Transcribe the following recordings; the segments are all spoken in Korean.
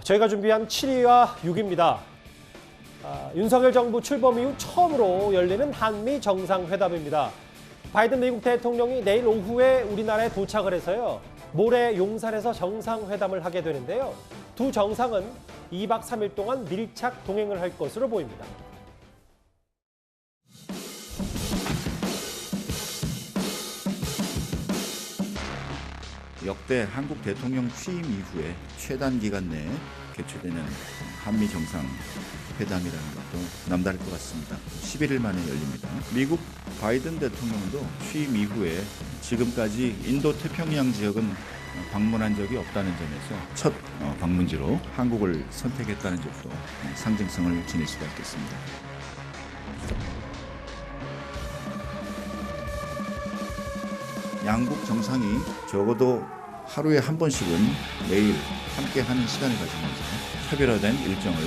저희가 준비한 7위와 6위입니다. 윤석열 정부 출범 이후 처음으로 열리는 한미 정상회담입니다. 바이든 미국 대통령이 내일 오후에 우리나라에 도착을 해서요. 모레 용산에서 정상회담을 하게 되는데요. 두 정상은 2박 3일 동안 밀착 동행을 할 것으로 보입니다. 역대 한국 대통령 취임 이후에 최단 기간 내에 개최되는 한미 정상회담이라는 것도 남다를 것 같습니다. 11일 만에 열립니다. 미국 바이든 대통령도 취임 이후에 지금까지 인도 태평양 지역은 방문한 적이 없다는 점에서 첫 방문지로 한국을 선택했다는 점도 상징성을 지닐 수가 있겠습니다. 양국 정상이 적어도 하루에 한 번씩은 매일 함께하는 시간을 가지면서 차별화된 일정을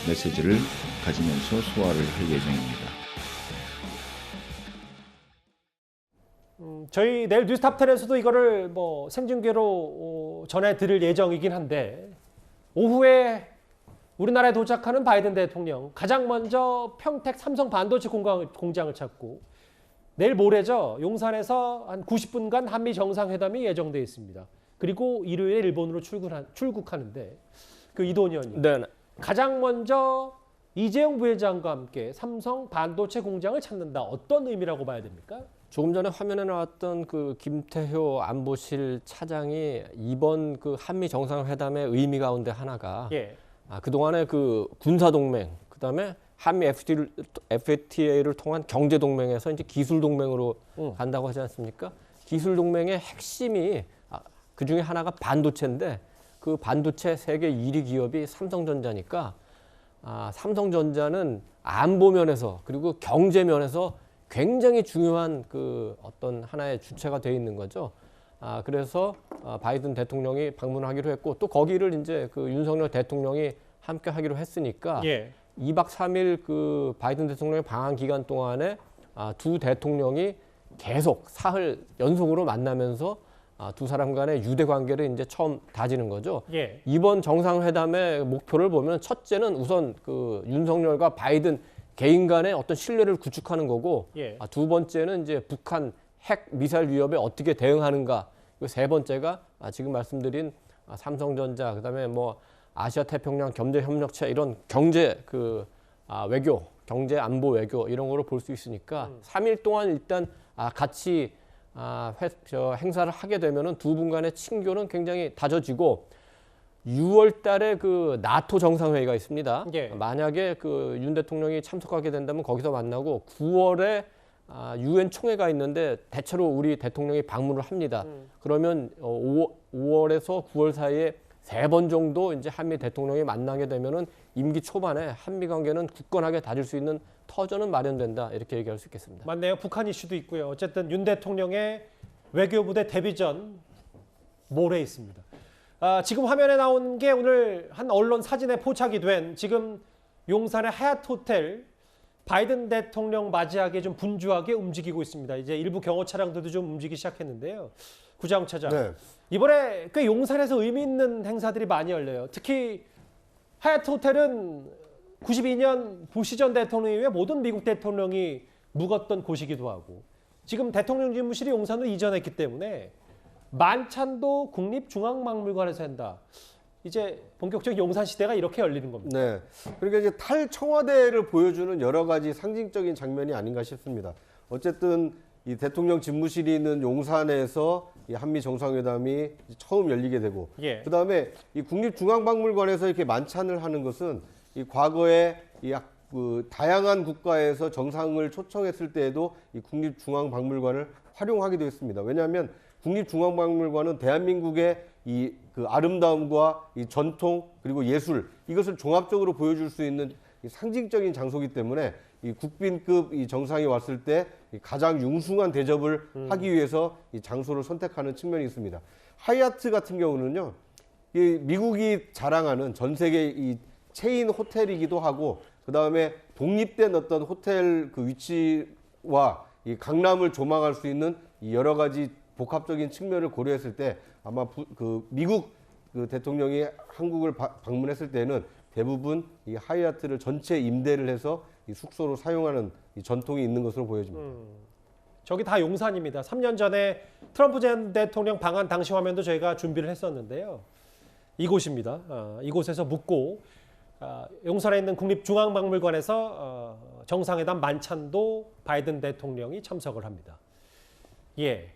메시지를 가지면서 소화를 할 예정입니다. 저희 내일 뉴스탑10에서도 이거를 생중계로 전해드릴 예정이긴 한데 오후에 우리나라에 도착하는 바이든 대통령 가장 먼저 평택 삼성 반도체 공장을 찾고 내일 모레죠. 용산에서 한 90분간 한미 정상회담이 예정되어 있습니다. 그리고 일요일에 일본으로 출국하는데 그 이도원 의원님. 네. 가장 먼저 이재용 부회장과 함께 삼성 반도체 공장을 찾는다. 어떤 의미라고 봐야 됩니까? 조금 전에 화면에 나왔던 그 김태효 안보실 차장이 이번 그 한미 정상회담의 의미 가운데 하나가 그동안의 그 군사 동맹, 그다음에 한미 FTA를 통한 경제 동맹에서 이제 기술 동맹으로 간다고 하지 않습니까? 기술 동맹의 핵심이 그 중에 하나가 반도체인데 그 반도체 세계 1위 기업이 삼성전자니까 삼성전자는 안보 면에서 그리고 경제 면에서 굉장히 중요한 그 어떤 하나의 주체가 돼 있는 거죠. 그래서 바이든 대통령이 방문하기로 했고 또 거기를 이제 그 윤석열 대통령이 함께 하기로 했으니까 2박 3일 그 바이든 대통령의 방한 기간 동안에 두 대통령이 계속 사흘 연속으로 만나면서 두 사람 간의 유대 관계를 이제 처음 다지는 거죠. 이번 정상회담의 목표를 보면 첫째는 우선 그 윤석열과 바이든 개인 간의 어떤 신뢰를 구축하는 거고 두 번째는 이제 북한 핵 미사일 위협에 어떻게 대응하는가. 그리고 세 번째가 지금 말씀드린 삼성전자 그다음에 뭐 아시아 태평양 경제 협력체 이런 경제 외교, 경제 안보 외교 이런 거로 볼 수 있으니까 3일 동안 일단 같이 행사를 하게 되면은 두 분 간의 친교는 굉장히 다져지고 6월 달에 그 나토 정상회의가 있습니다. 만약에 그 윤 대통령이 참석하게 된다면 거기서 만나고 9월에 유엔 총회가 있는데 대체로 우리 대통령이 방문을 합니다. 그러면 5월에서 9월 사이에 3번 정도 이제 한미 대통령이 만나게 되면은 임기 초반에 한미 관계는 굳건하게 다질 수 있는 터전은 마련된다 이렇게 얘기할 수 있겠습니다. 맞네요. 북한 이슈도 있고요. 어쨌든 윤 대통령의 외교부대 데뷔전 모레 있습니다. 지금 화면에 나온 게 오늘 한 언론 사진에 포착이 된 지금 용산의 하얏트 호텔 바이든 대통령 맞이하게 좀 분주하게 움직이고 있습니다. 이제 일부 경호 차량들도 좀 움직이기 시작했는데요. 구자영 차장, 이번에 꽤 용산에서 의미 있는 행사들이 많이 열려요. 특히 하얏트 호텔은 92년 부시 전 대통령 이후에 모든 미국 대통령이 묵었던 곳이기도 하고 지금 대통령 집무실이 용산으로 이전했기 때문에 만찬도 국립중앙박물관에서 한다. 이제 본격적인 용산 시대가 이렇게 열리는 겁니다. 네. 그러니까 이제 탈청와대를 보여주는 여러 가지 상징적인 장면이 아닌가 싶습니다. 어쨌든 이 대통령 집무실이 있는 용산에서 이 한미 정상회담이 처음 열리게 되고, 그다음에 이 국립중앙박물관에서 이렇게 만찬을 하는 것은 이 과거에 다양한 국가에서 정상을 초청했을 때에도 이 국립중앙박물관을 활용하기도 했습니다. 왜냐하면 국립중앙박물관은 대한민국의 이 그 아름다움과 이 전통 그리고 예술 이것을 종합적으로 보여줄 수 있는 이 상징적인 장소이기 때문에 이 국빈급 이 정상이 왔을 때 가장 융숭한 대접을 하기 위해서 이 장소를 선택하는 측면이 있습니다. 하얏트 같은 경우는요, 이 미국이 자랑하는 전 세계 이 체인 호텔이기도 하고, 그 다음에 독립된 어떤 호텔 그 위치와 이 강남을 조망할 수 있는 이 여러 가지 복합적인 측면을 고려했을 때 아마 그 미국 그 대통령이 한국을 방문했을 때는 대부분 이 하얏트를 전체 임대를 해서 이 숙소로 사용하는 이 전통이 있는 것으로 보여집니다. 저기 다 용산입니다. 3년 전에 트럼프 전 대통령 방한 당시 화면도 저희가 준비를 했었는데요. 이곳입니다. 이곳에서 묵고 용산에 있는 국립중앙박물관에서 정상회담 만찬도 바이든 대통령이 참석을 합니다. 예.